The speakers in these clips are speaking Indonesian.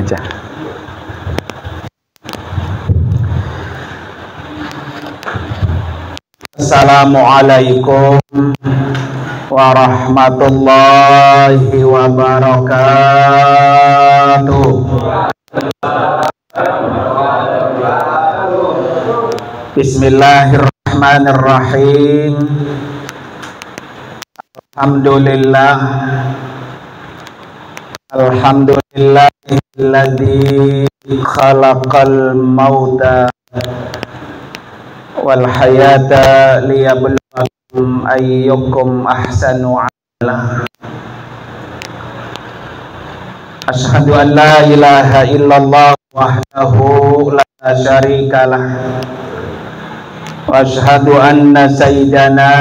aja. Assalamualaikum warahmatullahi wabarakatuh. Bismillahirrahmanirrahim. Alhamdulillahilladzi khalaqal mauta wal hayata liyabluwakum ayyukum ahsanu amala. Asyhadu an la ilaha illallah wahdahu la syarikalah wa asyhadu anna sayyidana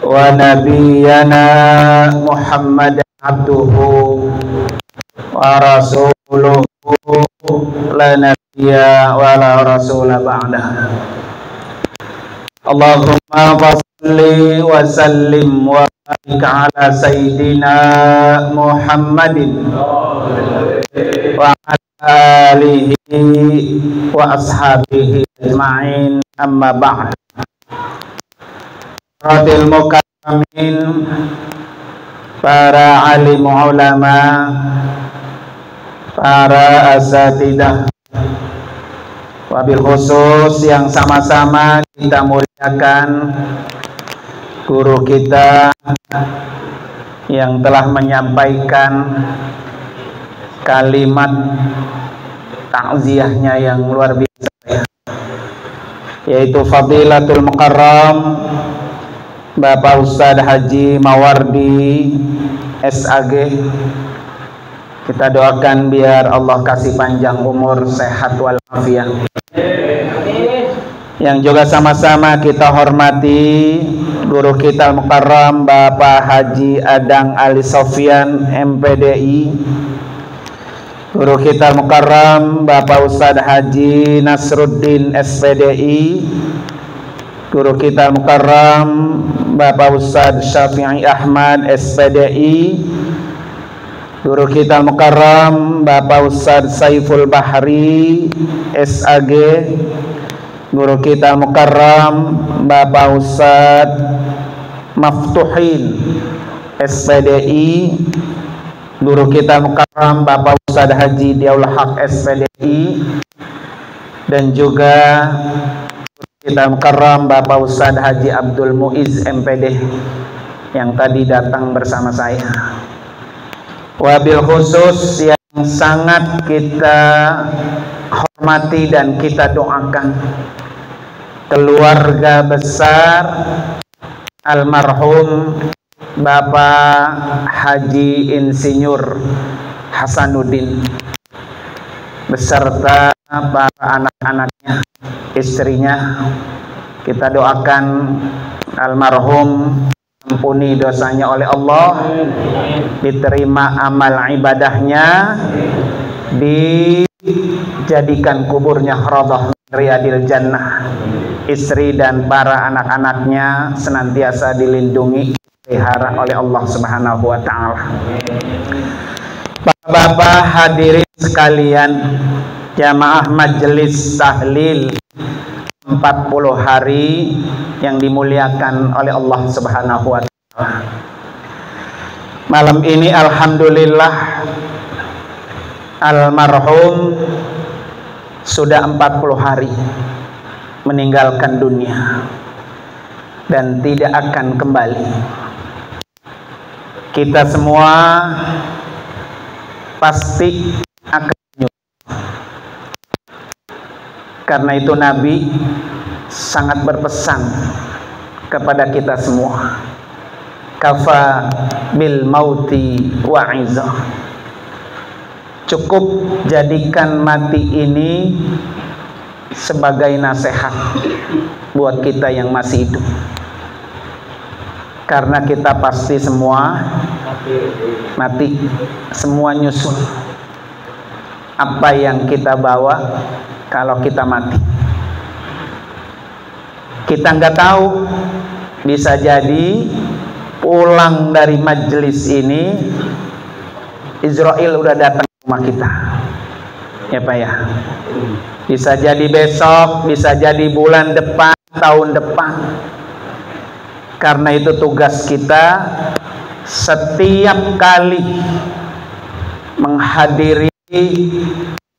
wa nabiyyana Muhammadan abduhu wa rasuluhu la nabiyya wa la rasula ba'dah. Allahumma shalli wa sallim wa barik ala sayyidina Muhammadin wa ala alihi wa ashabihi ajma'in, amma ba'd. Radil mukarramin, para alim ulama, para asatidah, wabil khusus yang sama-sama kita muliakan guru kita yang telah menyampaikan kalimat takziahnya yang luar biasa, yaitu Fadilatul Mukarram Bapak Ustadz Haji Mawardi SAG. Kita doakan biar Allah kasih panjang umur, sehat walafiat. Yang juga sama-sama kita hormati guru kita Mukarram Bapak Haji Adang Ali Sofyan MPDI, guru kita Mukarram Bapak Ustadz Haji Nasruddin SPDI, guru kita Mukarram Bapak Ustadz Syafi'i Ahmad SPDI, guru kita Mukarram Bapak Ustadz Saiful Bahri SAG, guru kita Mukarram Bapak Ustadz Maftuhin SPDI, guru kita Mukarram Bapak Ustadz Haji Diaul Haq SPDI, dan juga kita Mukarram Bapak Ustadz Haji Abdul Muiz MPD yang tadi datang bersama saya. Wabil khusus yang sangat kita hormati dan kita doakan keluarga besar almarhum Bapak Haji Insinyur Hasanuddin beserta para anak-anaknya, istrinya. Kita doakan almarhum ampuni dosanya oleh Allah, diterima amal ibadahnya, dijadikan kuburnya radhah riyadil jannah. Istri dan para anak-anaknya senantiasa dilindungi, dipelihara oleh Allah Subhanahu wa taala. Bapak-bapak hadirin sekalian, jamaah majelis tahlil 40 hari yang dimuliakan oleh Allah Subhanahu wa taala. Malam ini alhamdulillah almarhum sudah 40 hari meninggalkan dunia dan tidak akan kembali. Kita semua pasti akan menyusul. Karena itu Nabi sangat berpesan kepada kita semua, kafa bil mauti wa'izah. Cukup jadikan mati ini sebagai nasihat buat kita yang masih hidup, karena kita pasti semua mati, semua nyusul. Apa yang kita bawa kalau kita mati, kita nggak tahu. Bisa jadi pulang dari majelis ini Israel udah datang rumah kita. Ya Pak ya. Bisa jadi besok, bisa jadi bulan depan, tahun depan. Karena itu tugas kita setiap kali menghadiri,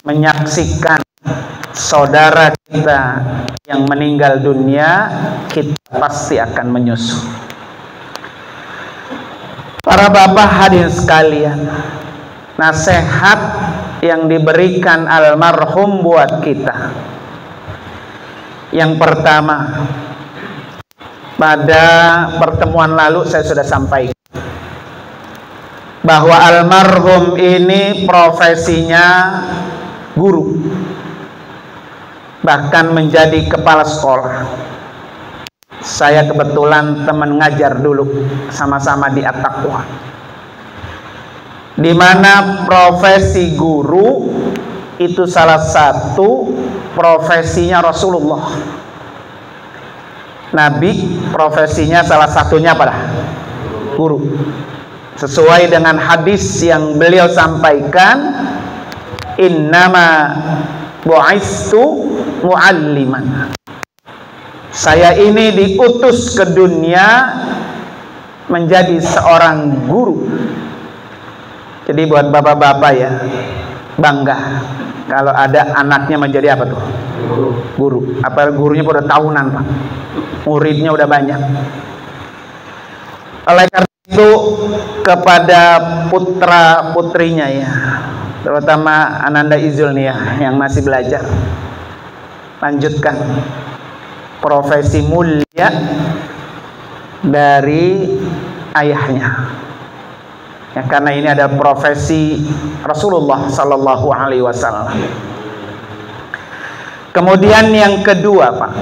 menyaksikan saudara kita yang meninggal dunia, kita pasti akan menyusul. Para bapak hadirin sekalian, nasihat yang diberikan almarhum buat kita. Yang pertama, pada pertemuan lalu saya sudah sampaikan bahwa almarhum ini profesinya guru, bahkan menjadi kepala sekolah. Saya kebetulan teman ngajar dulu sama-sama di At-Taqwa, di mana profesi guru itu salah satu profesinya Rasulullah. Nabi profesinya salah satunya apa? Guru. Sesuai dengan hadis yang beliau sampaikan, innama bu'istu mu'alliman. Saya ini diutus ke dunia menjadi seorang guru. Jadi buat bapak-bapak ya, bangga kalau ada anaknya menjadi apa tuh? Guru. Apa gurunya udah tahunan Pak, muridnya udah banyak. Oleh karena itu kepada putra putrinya ya, terutama Ananda Izul nih ya, yang masih belajar, lanjutkan profesi mulia dari ayahnya ya, karena ini ada profesi Rasulullah Sallallahu Alaihi Wasallam. Kemudian yang kedua Pak,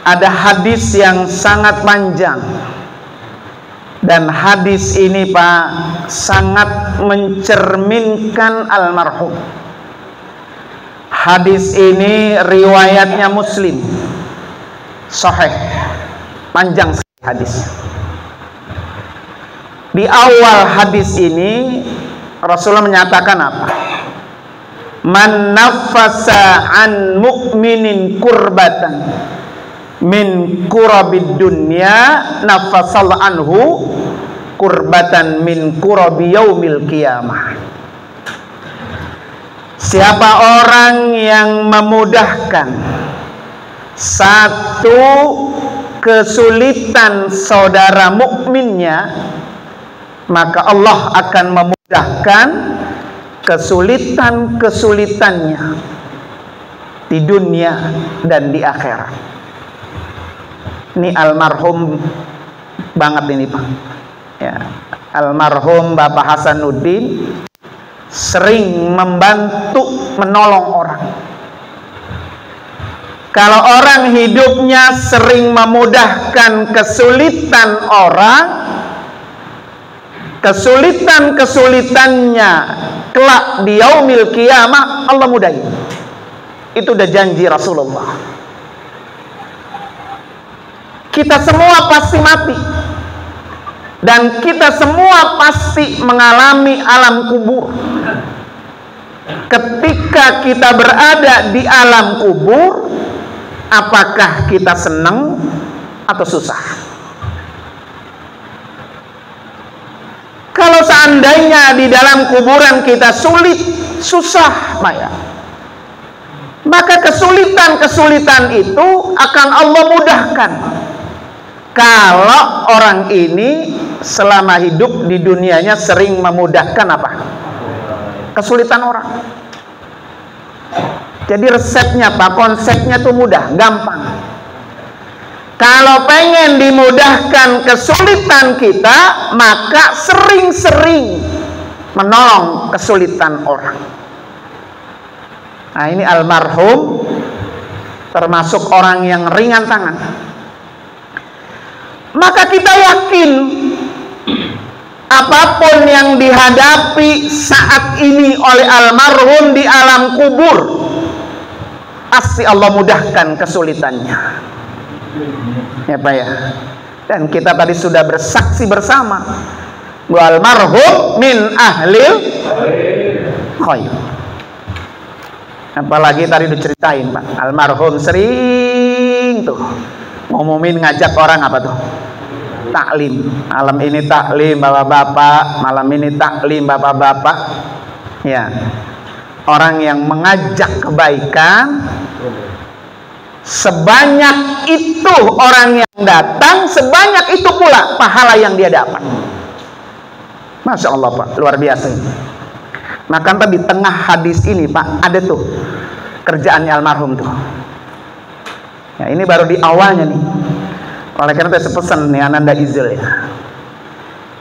ada hadis yang sangat panjang, dan hadis ini Pak sangat mencerminkan almarhum. Hadis ini riwayatnya Muslim, sahih, panjang hadisnya. Di awal hadis ini Rasulullah menyatakan apa? Man nafasa an mu'minin kurbatan min kurabid dunya nafasal anhu kurbatan min kurabi yaumil qiyamah. Siapa orang yang memudahkan satu kesulitan saudara mukminnya, maka Allah akan memudahkan kesulitan-kesulitannya di dunia dan di akhirat. Ini almarhum banget ini Pak ya. Almarhum Bapak Hasanuddin sering membantu menolong orang. Kalau orang hidupnya sering memudahkan kesulitan orang, kesulitan-kesulitannya kelak di yaumil qiyamah Allah mudahin. Itu udah janji Rasulullah. Kita semua pasti mati, dan kita semua pasti mengalami alam kubur. Ketika kita berada di alam kubur, apakah kita senang atau susah? Kalau seandainya di dalam kuburan kita sulit, susah, maka kesulitan-kesulitan itu akan Allah mudahkan. Kalau orang ini selama hidup di dunianya sering memudahkan apa? Kesulitan orang. Jadi resepnya Pak, konsepnya tuh mudah, gampang. Kalau pengen dimudahkan kesulitan kita, maka sering-sering menolong kesulitan orang. Nah, ini almarhum termasuk orang yang ringan tangan. Maka kita yakin apapun yang dihadapi saat ini oleh almarhum di alam kubur, pasti Allah mudahkan kesulitannya. Ya Pak ya. Dan kita tadi sudah bersaksi bersama bahwa almarhum min ahlil khair. Apalagi tadi diceritain Pak, almarhum sering tuh ngumumin, ngajak orang apa tuh? Taklim. Malam ini taklim bapak-bapak, malam ini taklim bapak-bapak. Ya. Orang yang mengajak kebaikan, sebanyak itu orang yang datang, sebanyak itu pula pahala yang dia dapat. Masya Allah Pak, luar biasa ini. Maka di tengah hadis ini Pak, ada tuh kerjaannya almarhum tuh. Ya, ini baru di awalnya nih. Oleh karena itu saya pesan nih Ananda Izil ya,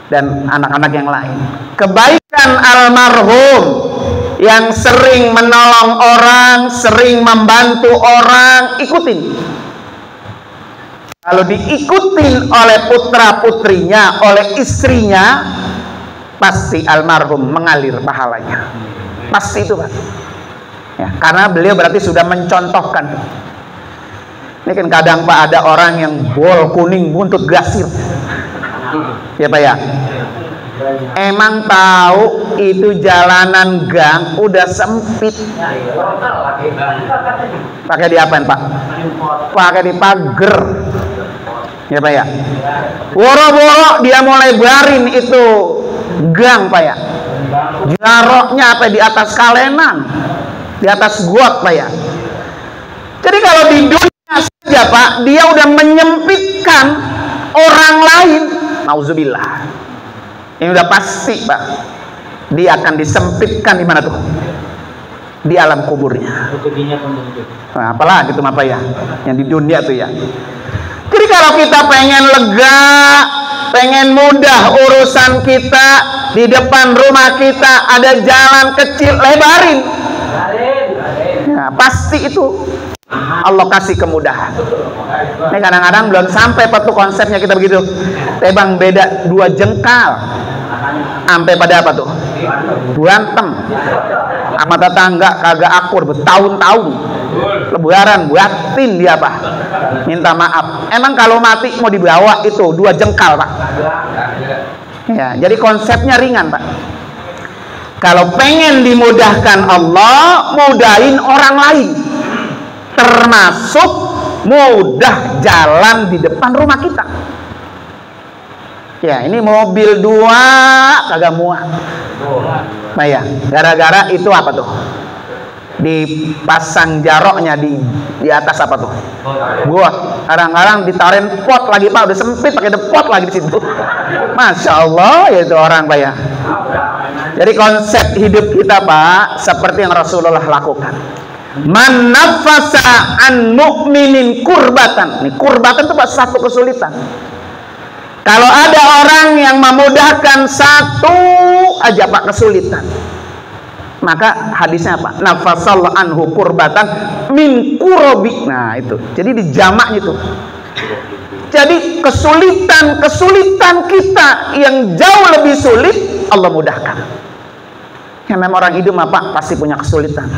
dan anak-anak yang lain, kebaikan almarhum yang sering menolong orang, sering membantu orang, ikutin. Kalau diikutin oleh putra-putrinya, oleh istrinya, pasti almarhum mengalir pahalanya. Pasti itu Pak. Ya, karena beliau berarti sudah mencontohkan. Ini kan kadang Pak ada orang yang bol kuning buntut gasir. Ya Pak ya. Emang tahu itu jalanan gang udah sempit. Pakai diapain Pak? Pakai dipager. Ya Pak ya. Boro-boro dia mulai barin itu gang Pak ya. Jaroknya apa di atas kalenan, di atas got Pak ya. Jadi kalau di dunia saja Pak, dia udah menyempitkan orang lain. Nauzubillah. Ini udah pasti Pak, dia akan disempitkan di mana tuh? Di alam kuburnya. Nah, apalagi itu apa ya? Yang di dunia tuh ya. Jadi kalau kita pengen lega, pengen mudah urusan kita, di depan rumah kita ada jalan kecil, lebarin. Nah, pasti itu Allah kasih kemudahan. Ini kadang-kadang belum sampai pada konsepnya kita begitu. Tebang beda 2 jengkal. Sampai pada apa tuh? Berantem sama tetangga kagak akur bertahun-tahun. Lebaran buatin dia apa? Minta maaf. Emang kalau mati mau dibawa itu 2 jengkal Pak. Ya, jadi konsepnya ringan Pak. Kalau pengen dimudahkan Allah, mudahin orang lain. Termasuk mudah jalan di depan rumah kita. Ya, ini mobil 2 kagak muat. Nah ya, gara-gara itu apa tuh? Dipasang jaroknya di atas apa tuh? Got. Kadang-kadang ditaruhin pot lagi Pak, udah sempit pakai pot lagi di situ. Masya Allah, ya itu orang Pak ya. Jadi konsep hidup kita Pak seperti yang Rasulullah lakukan. Man nafasa an mu'minin kurbatan. Nih, kurbatan itu Pak satu kesulitan. Kalau ada orang yang memudahkan satu aja Pak kesulitan, maka hadisnya apa? Nafasallahu anhu kurbatan min kurobi. Nah itu. Jadi dijamak itu. Jadi kesulitan kita yang jauh lebih sulit Allah mudahkan. Yang memang orang hidup Pak pasti punya kesulitan.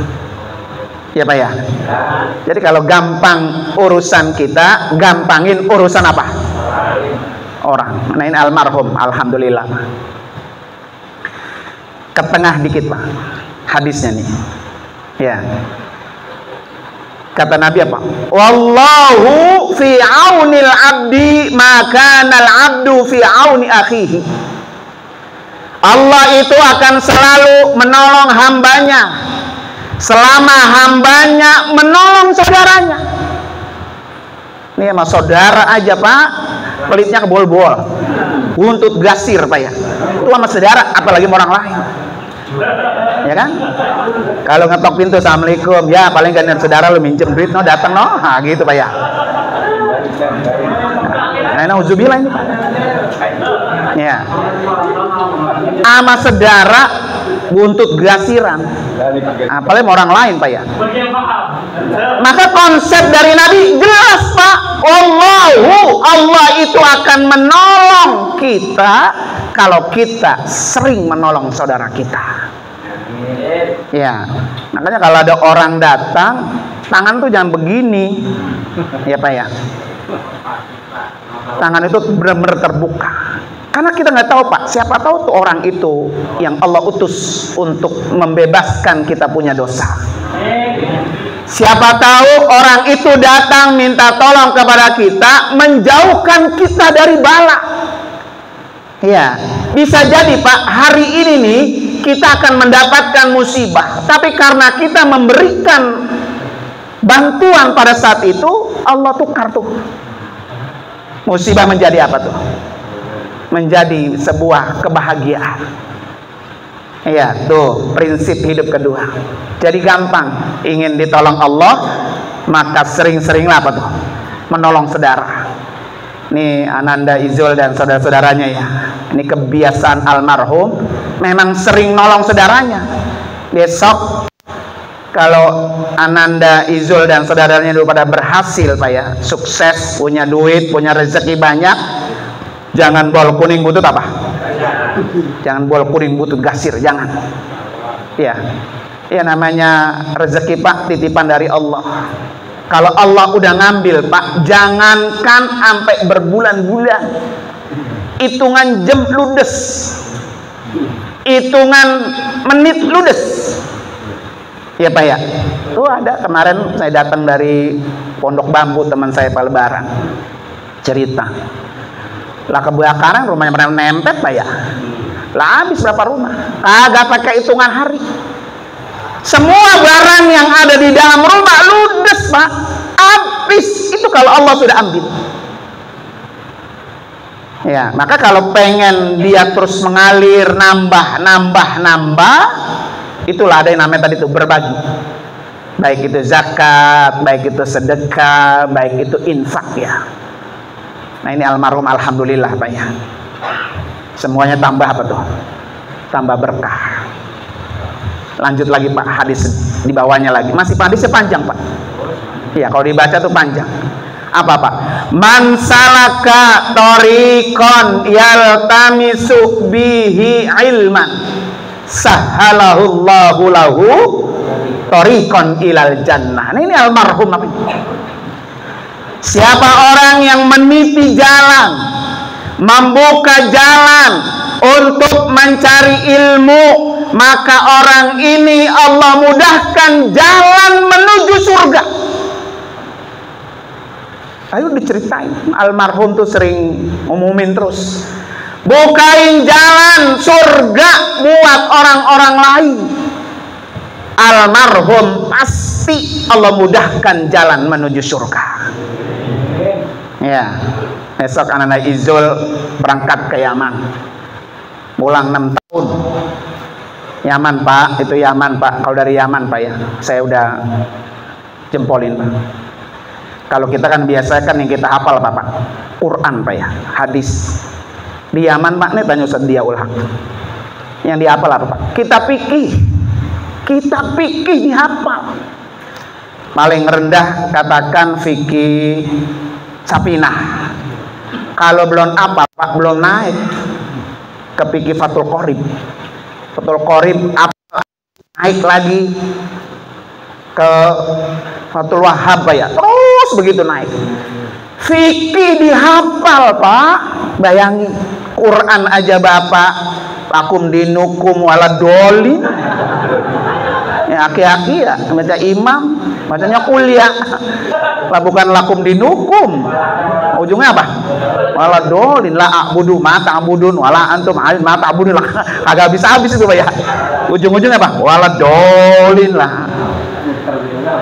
Ya Pak ya. Jadi kalau gampang urusan kita, gampangin urusan apa? Orang. Nah ini almarhum, alhamdulillah. Ke tengah dikit Pak hadisnya nih. Ya. Kata Nabi apa? Wallahu fi aunil abdi maka nal abdu fi auni akhihi. Allah itu akan selalu menolong hambanya selama hambanya menolong saudaranya. Ini sama saudara aja Pak, pelitnya kebol-bol, buntut gasir Pak ya. Itu sama saudara, apalagi sama orang lain. Ya kan? Kalau ngetok pintu, assalamualaikum, ya paling gantian saudara lu minjem duit, no datang no, nah, gitu Pak ya. Nah, nauzubillah ini Pak. Ya. Sama saudara buntut gasiran, apalagi orang lain Pak ya. Maka konsep dari Nabi jelas Pak. Allah itu akan menolong kita kalau kita sering menolong saudara kita. Ya, makanya kalau ada orang datang, tangan tuh jangan begini, ya Pak ya. Tangan itu benar-benar terbuka. Karena kita nggak tahu Pak, siapa tahu tuh orang itu yang Allah utus untuk membebaskan kita punya dosa. Siapa tahu orang itu datang minta tolong kepada kita, menjauhkan kita dari bala. Ya, bisa jadi Pak, hari ini nih kita akan mendapatkan musibah, tapi karena kita memberikan bantuan pada saat itu, Allah tukar tuh musibah menjadi apa tuh? Menjadi sebuah kebahagiaan. Iya, tuh prinsip hidup kedua. Jadi gampang, ingin ditolong Allah, maka sering-seringlah apa tuh? Menolong saudara. Nih Ananda Izul dan saudara-saudaranya ya. Ini kebiasaan almarhum, memang sering nolong saudaranya. Besok kalau Ananda Izul dan saudaranya dulu pada berhasil Pak ya, sukses, punya duit, punya rezeki banyak, jangan bol kuning butut apa? Jangan bol kuning butut gasir, jangan. Ya, ya namanya rezeki Pak, titipan dari Allah. Kalau Allah udah ngambil Pak, jangankan sampai berbulan-bulan, hitungan jam ludes, hitungan menit ludes. Ya Pak ya. Tuh ada kemarin saya datang dari Pondok Bambu, teman saya Pak Lebaran, cerita. Lah kebakaran rumahnya pada nempet Pak ya. Lah habis berapa rumah? Kagak pakai hitungan hari. Semua barang yang ada di dalam rumah ludes Pak. Habis itu kalau Allah sudah ambil. Ya, maka kalau pengen dia terus mengalir, nambah, itulah ada yang namanya tadi itu berbagi. Baik itu zakat, baik itu sedekah, baik itu infak ya. Nah ini almarhum alhamdulillah Pak ya. Semuanya tambah apa tuh? Tambah berkah. Lanjut lagi Pak, hadis di bawahnya lagi. Masih hadisnya panjang Pak. Ya kalau dibaca tuh panjang. Apa Pak? Man salaka tariqan yaltamisu bihi ilman sahalahullahu lahu tariqan ilal jannah. Nah ini almarhum apa? Siapa orang yang meniti jalan, membuka jalan untuk mencari ilmu, maka orang ini Allah mudahkan jalan menuju surga. Ayo diceritain, almarhum tuh sering umumin terus, bukain jalan surga buat orang-orang lain. Almarhum pasti Allah mudahkan jalan menuju surga. Ya, besok anak Izul berangkat ke Yaman, pulang 6 tahun. Yaman Pak, itu Yaman Pak. Kalau dari Yaman Pak ya, saya udah jempolin Pak. Kalau kita kan biasa kan yang kita hafal Pak, Quran Pak ya, hadis. Di Yaman Pak, nih tanya Ustaz Diaul Haq. Yang dihafal apa Pak? Kita fikih dihafal. Paling rendah katakan fikih Sapinah. Kalau belum apa Pak, belum naik ke fikih Fathul Qorib. Fathul Qorib apa naik lagi ke Fathul Wahhab Pak ya. Terus begitu naik. Fikih dihafal Pak. Bayangin, Quran aja Bapak lakum dinukum waladoli. Ya aki-aki ya, baca imam, bacanya kuliah. Lah bukan lakum dinukum. Ujungnya apa? Waladolin la a'budu ma ta'budun wala antum alim ma ta'budun. Agak habis-habis itu Pak ya. Ujung-ujungnya apa? Waladolin lah.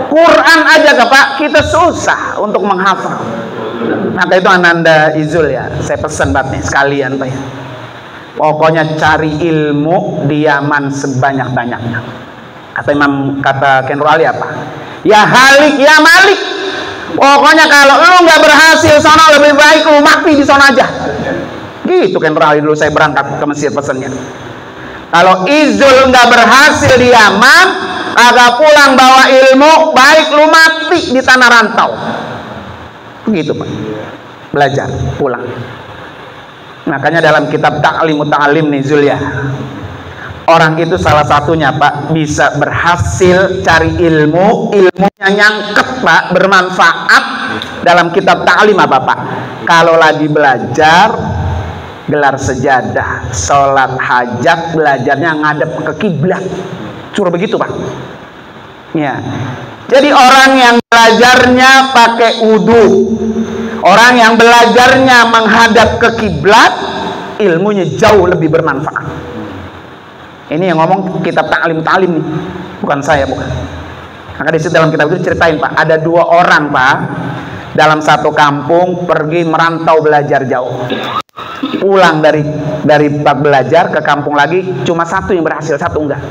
Quran aja Pak, kita susah untuk menghafal. Maka itu Ananda Izul ya, saya pesan banget nih sekalian Pak ya. Pokoknya cari ilmu di Yaman sebanyak-banyaknya. Kata Ken Ali apa? Ya Halik ya Malik. Pokoknya kalau lu nggak berhasil sana, lebih baik lu mati di sana aja. Gitu Ken Ali dulu saya berangkat ke Mesir pesannya. Kalau Izul nggak berhasil di Yaman, agak pulang bawa ilmu, baik lu mati di tanah rantau. Begitu Pak. Belajar, pulang. Makanya dalam kitab Ta'lim nih Zul ya, orang itu salah satunya Pak bisa berhasil cari ilmu, ilmunya nyangkep Pak, bermanfaat. Dalam kitab ta'lim apa Pak? Kalau lagi belajar gelar sejadah, sholat hajat, belajarnya ngadep ke kiblat. Suruh begitu, Pak. Ya. Jadi orang yang belajarnya pakai wudu, orang yang belajarnya menghadap ke kiblat, ilmunya jauh lebih bermanfaat. Ini yang ngomong kitab Ta'lim nih, bukan saya, bukan. Maka di situ dalam kitab itu ceritain, Pak, ada 2 orang, Pak, dalam satu kampung pergi merantau belajar jauh. Pulang dari tempat belajar ke kampung lagi, cuma satu yang berhasil, satu enggak.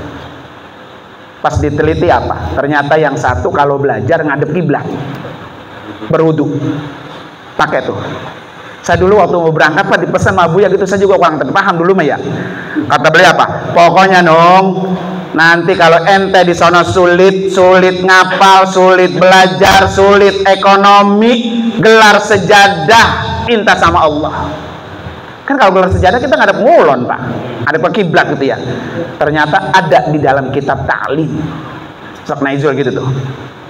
Pas diteliti apa? Ternyata yang satu kalau belajar ngadep kiblat, berwudu, pakai tuh. Saya dulu waktu mau berangkat, Pak, dipesan sama Buya gitu, saya juga kurang paham dulu mah ya. Kata beliau apa? Pokoknya dong, nanti kalau ente di sono sulit ngapal, sulit belajar, sulit ekonomi, gelar sejadah minta sama Allah. Kan kalau gelar sejadah kita ngadep ngulon, Pak, ada ke kiblat gitu ya. Ternyata ada di dalam kitab Ta'lim. Sok Naizul gitu tuh.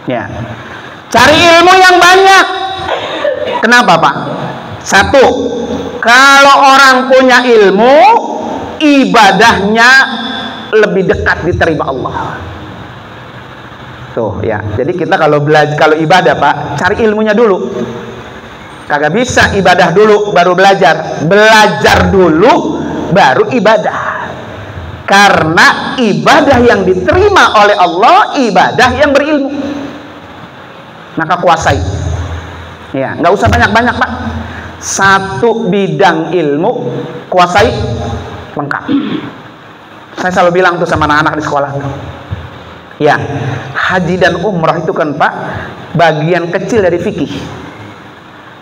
Ya. Cari ilmu yang banyak. Kenapa, Pak? Satu, kalau orang punya ilmu, ibadahnya lebih dekat diterima Allah. Tuh ya. Jadi kita kalau ibadah, Pak, cari ilmunya dulu. Kagak bisa ibadah dulu baru belajar. Belajar dulu baru ibadah. Karena ibadah yang diterima oleh Allah, ibadah yang berilmu. Maka kuasai. Ya, nggak usah banyak-banyak, Pak. Satu bidang ilmu kuasai, lengkap. Saya selalu bilang tuh sama anak-anak di sekolah, ya, haji dan umrah itu kan, Pak, bagian kecil dari fikih.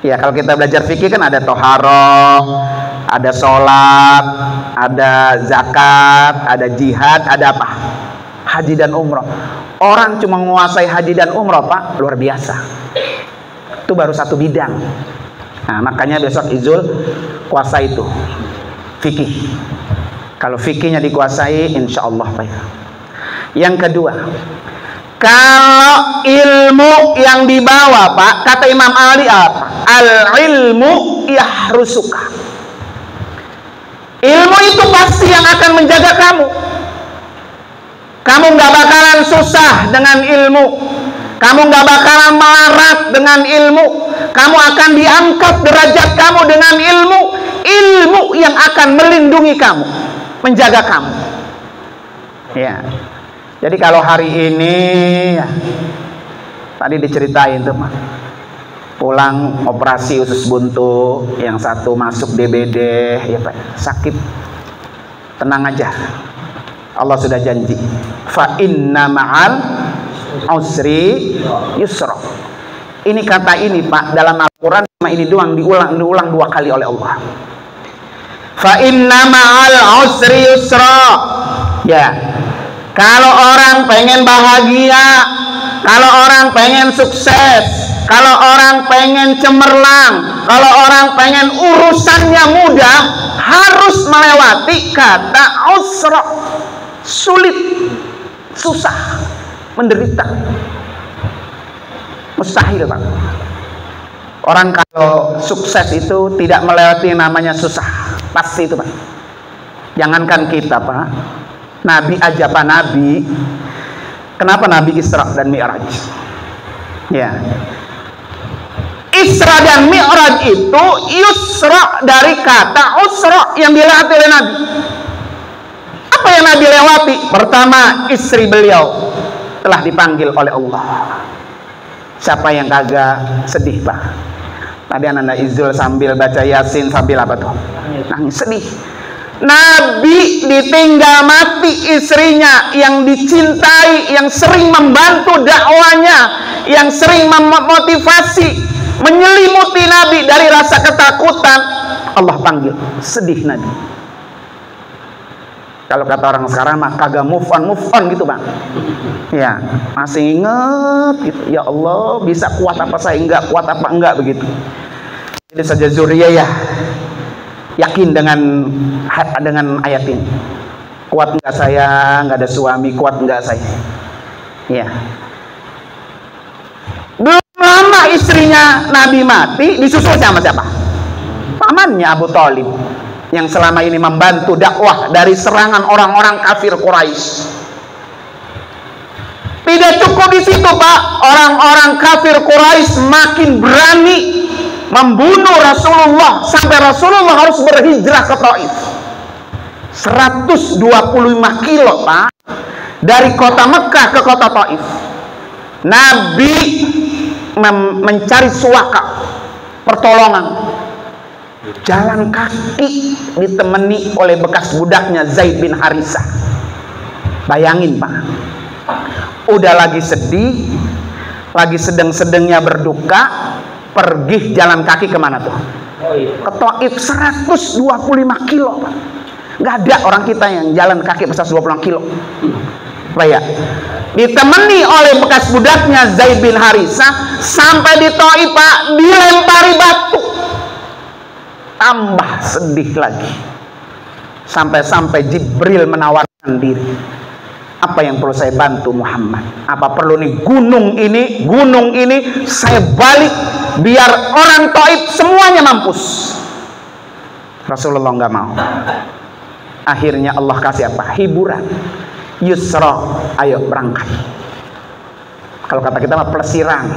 Ya, kalau kita belajar fikih kan ada toharoh, ada sholat, ada zakat, ada jihad, ada apa? Haji dan umrah. Orang cuma menguasai haji dan umrah, Pak, luar biasa. Itu baru satu bidang. Nah, makanya besok Izul kuasai itu fikih. Kalau fikihnya dikuasai, insya Allah, Pak. Yang kedua, kalau ilmu yang dibawa, Pak, kata Imam Ali apa? Al-ilmu yahrusuka. Ilmu itu pasti yang akan menjaga kamu. Kamu nggak bakalan susah dengan ilmu. Kamu nggak bakalan melarat dengan ilmu. Kamu akan diangkat derajat kamu dengan ilmu. Ilmu yang akan melindungi kamu, menjaga kamu. Ya. Jadi kalau hari ini, ya, tadi diceritain tuh, Pak, pulang operasi usus buntu, yang satu masuk DBD, ya, Pak, sakit. Tenang aja. Allah sudah janji. Fa inna ma'al usri yusra. Ini kata ini, Pak, dalam Al-Quran cuma ini doang diulang 2 kali oleh Allah. Fa inna ma'al usri yusra. Ya. Kalau orang pengen bahagia, kalau orang pengen sukses, kalau orang pengen cemerlang, kalau orang pengen urusannya mudah, harus melewati kata usra. Sulit, susah, menderita, mustahil, Pak. Orang kalau sukses itu tidak melewati namanya susah, pasti itu, Pak. Jangankan kita, Pak, Nabi aja, Pak, Nabi. Kenapa Nabi Isra dan Mi'raj? Ya, Isra dan Mi'raj itu yusra dari kata usra yang dilewati oleh Nabi. Apa yang Nabi lewati? Pertama, istri beliau telah dipanggil oleh Allah. Siapa yang kagak sedih, Pak? Tadi anak Izul sambil baca Yasin sambil apa tuh? Nangis, sedih. Nabi ditinggal mati istrinya yang dicintai, yang sering membantu dakwanya, yang sering memotivasi, menyelimuti Nabi dari rasa ketakutan. Allah panggil, sedih Nabi. Kalau kata orang sekarang mah kagak move on gitu, Bang. Ya, masih inget gitu. Ya Allah, bisa kuat apa saya enggak, kuat apa enggak begitu. Jadi saja Zuriyah ya, yakin dengan ayat ini. Kuat enggak saya, enggak ada suami, kuat enggak saya. Ya. Belum lama istrinya Nabi mati, disusul sama siapa? Pamannya Abu Thalib. yang selama ini membantu dakwah dari serangan orang-orang kafir Quraisy. Tidak cukup di situ, Pak. Orang-orang kafir Quraisy makin berani membunuh Rasulullah sampai Rasulullah harus berhijrah ke Taif. 125 kilo, Pak, dari kota Mekah ke kota Taif. Nabi mencari suaka, pertolongan, jalan kaki, ditemani oleh bekas budaknya Zaid bin Harisah. Bayangin, Pak, udah lagi sedih, lagi sedang-sedangnya berduka, pergi jalan kaki kemana tuh? Ke Taif. 125 kilo, Pak. Nggak ada orang kita yang jalan kaki 125 kilo. Pak ya, ditemani oleh bekas budaknya Zaid bin Harisah, sampai di Taif, Pak, dilempari batu. Tambah sedih lagi, sampai-sampai Jibril menawarkan diri. Apa yang perlu saya bantu Muhammad? Apa perlu nih gunung ini saya balik biar orang Taif semuanya mampus? Rasulullah nggak mau. Akhirnya Allah kasih apa? Hiburan. Yusra, ayo berangkat. Kalau kata kita mah pelesiran.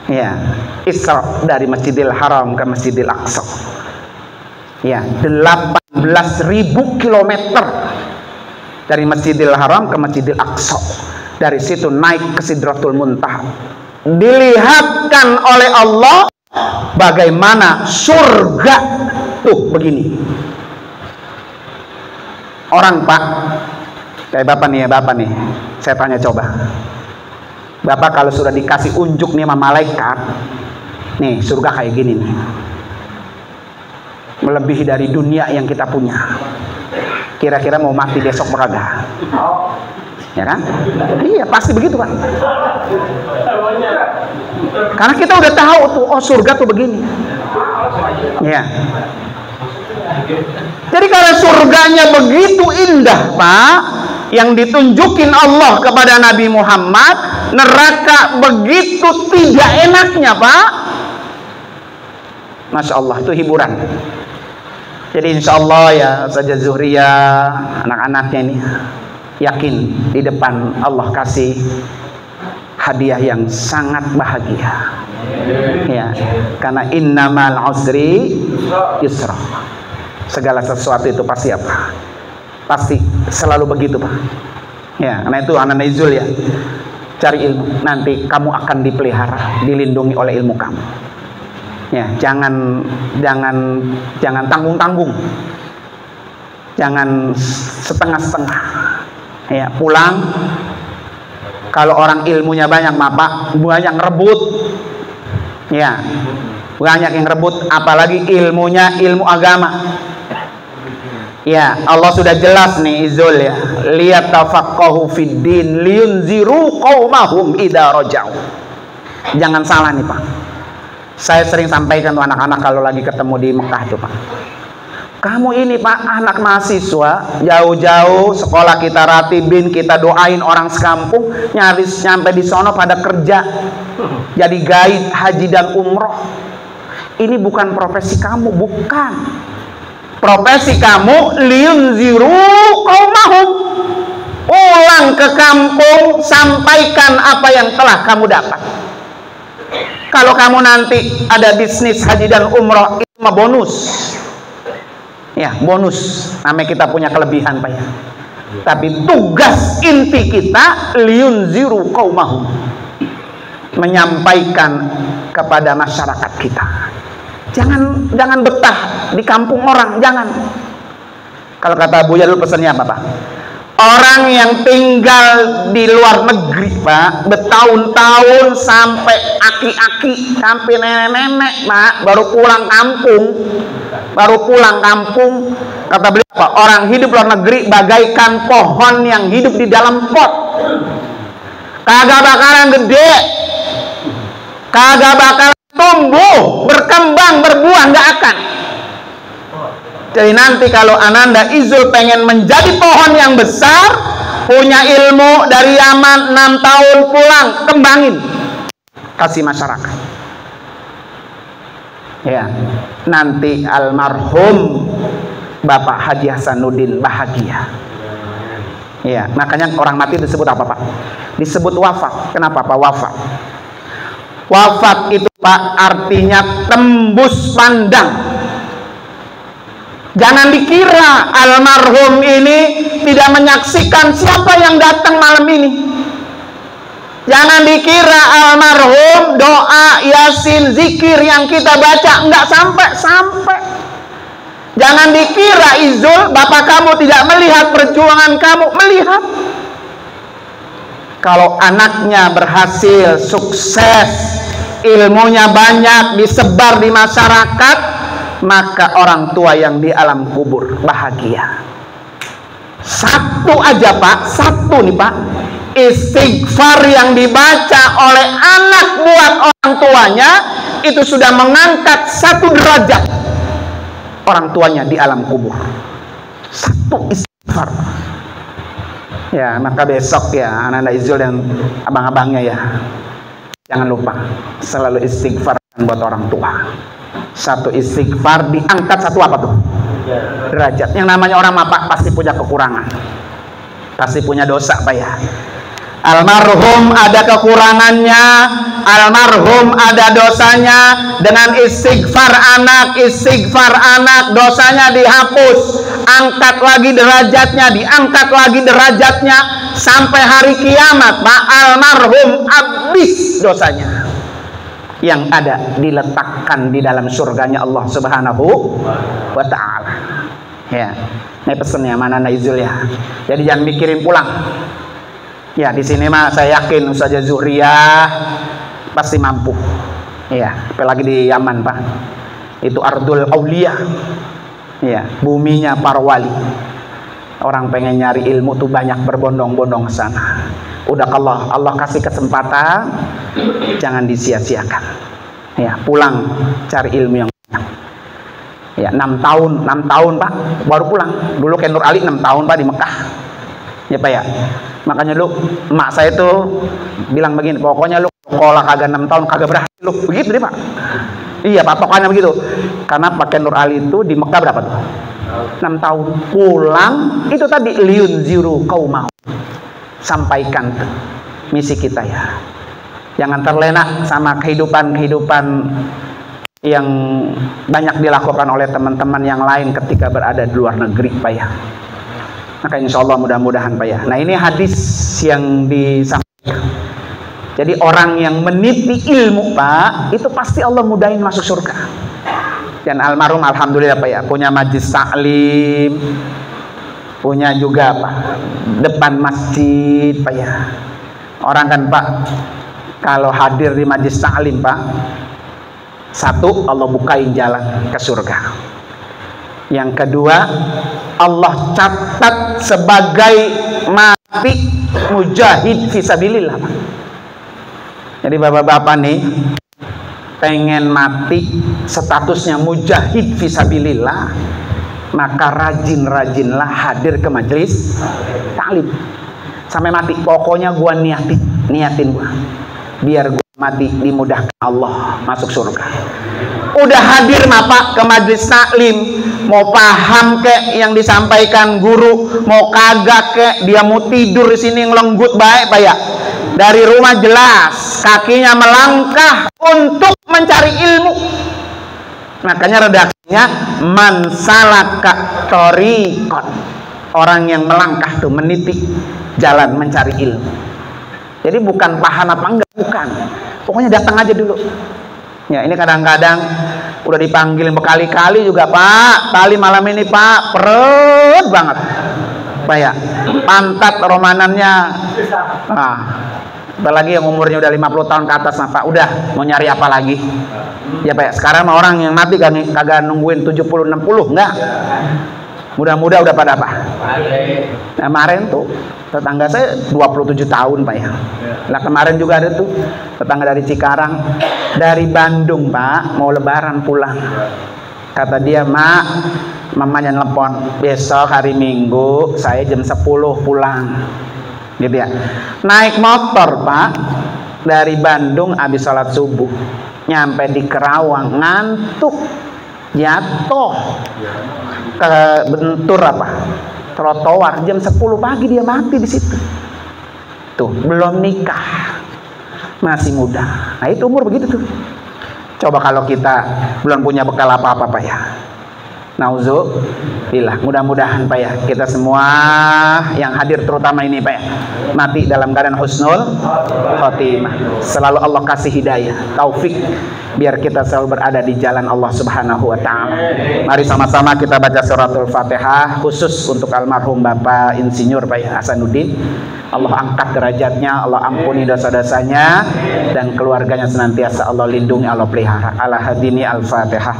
Ya, Isra dari Masjidil Haram ke Masjidil Aqsa. Ya, 18.000 kilometer dari Masjidil Haram ke Masjidil Aqsa. Dari situ naik ke Sidratul Muntaha. Dilihatkan oleh Allah bagaimana surga tuh begini. Orang, Pak, kayak Bapak nih, saya tanya coba. Bapak kalau sudah dikasih unjuk nih sama malaikat, nih surga kayak gini nih, melebihi dari dunia yang kita punya. Kira-kira mau mati besok beragak? Ya kan? Iya, pasti begitu, Pak. Karena kita udah tahu tuh, oh surga tuh begini. Ya. Jadi karena surganya begitu indah, Pak, yang ditunjukin Allah kepada Nabi Muhammad, neraka begitu tidak enaknya, Pak. Masya Allah, itu hiburan. Jadi insya Allah ya saja Zuhriya, anak-anaknya ini yakin di depan Allah kasih hadiah yang sangat bahagia. Ya, karena innamal usri yusra. Segala sesuatu itu pasti apa? Pasti selalu begitu, Pak. Ya, karena itu anak Izul ya, cari ilmu, nanti kamu akan dipelihara, dilindungi oleh ilmu kamu. Ya, jangan tanggung-tanggung, jangan setengah-setengah. Ya, pulang kalau orang ilmunya banyak, Pak, banyak rebut. Ya, banyak yang rebut, apalagi ilmunya ilmu agama. Ya, Allah sudah jelas nih Izul ya, liyatafaqahu fid din liyunziru qaumahum idza raja'u. Jangan salah nih, Pak. Saya sering sampaikan tuh anak-anak kalau lagi ketemu di Mekah tuh, Pak. Kamu ini, Pak, anak mahasiswa, jauh-jauh sekolah kita ratibin, kita doain orang sekampung, nyaris nyampe di sono pada kerja jadi guide haji dan umroh. Ini bukan profesi kamu, bukan. Profesi kamu liyunziru qaumahum. Pulang ke kampung, sampaikan apa yang telah kamu dapat. Kalau kamu nanti ada bisnis haji dan umroh, itu mah bonus. Ya, bonus. Namanya kita punya kelebihan, Pak ya. Tapi tugas inti kita liyunziru qaumahum. Menyampaikan kepada masyarakat kita. Jangan betah di kampung orang, jangan. Kalau kata Buya dulu pesannya apa, Pak? Orang yang tinggal di luar negeri, Pak, bertahun-tahun sampai aki-aki, sampai nenek-nenek, Pak, baru pulang kampung. Kata beliau apa? Orang hidup luar negeri bagaikan pohon yang hidup di dalam pot. Kagak bakalan gede, kagak bakalan tumbuh, berkembang, berbuah, nggak akan. Jadi nanti kalau Ananda Izul pengen menjadi pohon yang besar, punya ilmu dari Yaman 6 tahun pulang, kembangin, kasih masyarakat. Ya, nanti almarhum Bapak Haji Hasanuddin bahagia. Ya, makanya orang mati disebut apa Pak? Disebut wafat. Kenapa Pak wafat? Wafat itu Pak artinya tembus pandang. Jangan dikira almarhum ini tidak menyaksikan siapa yang datang malam ini. Jangan dikira almarhum doa, yasin, zikir yang kita baca enggak sampai. Jangan dikira Izul, bapak kamu tidak melihat perjuangan kamu, melihat. Kalau anaknya berhasil, sukses, ilmunya banyak, disebar di masyarakat, maka orang tua yang di alam kubur bahagia. Satu aja Pak, satu nih Pak, istighfar yang dibaca oleh anak buat orang tuanya itu sudah mengangkat 1 derajat orang tuanya di alam kubur. 1 istighfar. Ya, maka besok ya anak-anak Izul dan abang-abangnya ya, jangan lupa selalu istighfar buat orang tua. 1 istighfar diangkat 1 apa tuh? Derajat. Yang namanya orang Pak pasti punya kekurangan, pasti punya dosa Pak ya. Almarhum ada kekurangannya, almarhum ada dosanya. Dengan istighfar anak, dosanya dihapus, angkat lagi derajatnya, diangkat lagi derajatnya sampai hari kiamat Pak. Almarhum habis dosanya, yang ada diletakkan di dalam surganya Allah Subhanahu wa ta'ala. Ya, ini pesannya mana Naizul ya. Jadi jangan mikirin pulang. Ya, di sini mah saya yakin Ustazah Zuhriyah pasti mampu. Ya, apalagi di Yaman Pak. Itu Ardul Aulia. Ya, buminya para wali. Orang pengen nyari ilmu tuh banyak berbondong-bondong ke sana. Udah kalau Allah kasih kesempatan, jangan disia-siakan. Ya, pulang cari ilmu yang banyak. Ya, 6 tahun Pak baru pulang. Dulu kayak Nur Ali 6 tahun Pak di Mekah. Ya Pak ya. Makanya lu, emak saya tuh bilang begini, pokoknya lu sekolah kagak 6 tahun kagak berhasil lu. Begitu deh Pak. Iya Pak, pokoknya begitu. Karena pakai Nur Ali itu di Mekah berapa tuh? 6 tahun. Pulang itu tadi liun ziru qaumah. Sampaikan tuh misi kita ya. Jangan terlena sama kehidupan yang banyak dilakukan oleh teman-teman yang lain ketika berada di luar negeri Pak ya. Maka insya Allah mudah-mudahan Pak ya. Nah ini hadis yang disampaikan. Jadi orang yang meniti ilmu Pak, itu pasti Allah mudahin masuk surga. Dan almarhum alhamdulillah Pak ya, punya majlis taklim, punya juga Pak depan masjid Pak ya. Orang kan Pak kalau hadir di majlis taklim Pak, 1 Allah bukain jalan ke surga. Yang kedua, Allah catat sebagai mati mujahid fisabilillah. Jadi bapak-bapak nih pengen mati statusnya mujahid fisabilillah, maka rajin-rajinlah hadir ke majelis taklim sampai mati. Pokoknya gua niatin gua biar gua mati dimudahkan Allah masuk surga. Udah hadir Pak ke majelis taklim, mau paham kek yang disampaikan guru, mau kagak kek dia mau tidur di sini ngelenggut baik Pak ya. Dari rumah jelas kakinya melangkah untuk mencari ilmu. Makanya redaksinya man salaka thoriqan. Orang yang melangkah tuh meniti jalan mencari ilmu. Jadi bukan paham apa enggak, bukan. Pokoknya datang aja dulu. Ya, ini kadang-kadang udah dipanggil berkali-kali juga Pak, tali malam ini Pak, perut banget Pak ya, pantat romanannya apalagi yang umurnya udah 50 tahun ke atas Pak, udah mau nyari apa lagi ya Pak ya. Sekarang orang yang mati kagak nungguin 70-60, enggak, mudah-mudah udah pada apa. Nah, kemarin tuh tetangga saya 27 tahun Pak ya. Nah kemarin juga ada tuh tetangga dari Cikarang, dari Bandung Pak, mau lebaran pulang. Kata dia, Mak, mamanya nelpon, besok hari Minggu saya jam 10 pulang. Gitu ya. Naik motor Pak, dari Bandung habis sholat subuh. nyampe di Kerawang ngantuk, jatuh ke bentur trotoar jam 10 pagi, dia mati di situ. Tuh, belum nikah, masih muda. Nah itu umur begitu tuh. Coba kalau kita belum punya bekal apa-apa Pak ya, nauzubillah. Mudah-mudahan Pak ya, kita semua yang hadir terutama ini Pak ya, mati dalam keadaan husnul khotimah. Selalu Allah kasih hidayah, taufik, biar kita selalu berada di jalan Allah Subhanahu wa taala. Mari sama-sama kita baca suratul Fatihah khusus untuk almarhum Bapak Insinyur Pak Hasanuddin. Allah angkat derajatnya, Allah ampuni dosa-dosanya, dan keluarganya senantiasa Allah lindungi, Allah pelihara. Ala hadini al-Fatihah.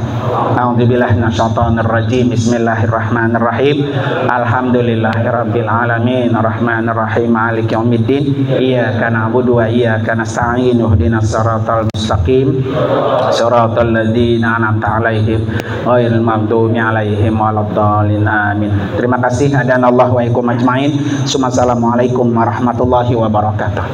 A'udzubillahi minasyaitonir rajim. Bismillahirrahmanirrahim. Alhamdulillahirabbil alamin, arrahmanir rahim, maliki yaumiddin. Iyyaka na'budu wa iyyaka nasta'in. Ihdinas siratal mustaqim. Siratal ladzina an'amta 'alaihim ghairil maghdubi 'alaihim waladdallin. Amin. Terima kasih. Hadanallahu wa iyyakum ajmain. Assalamualaikum warahmatullahi wabarakatuh.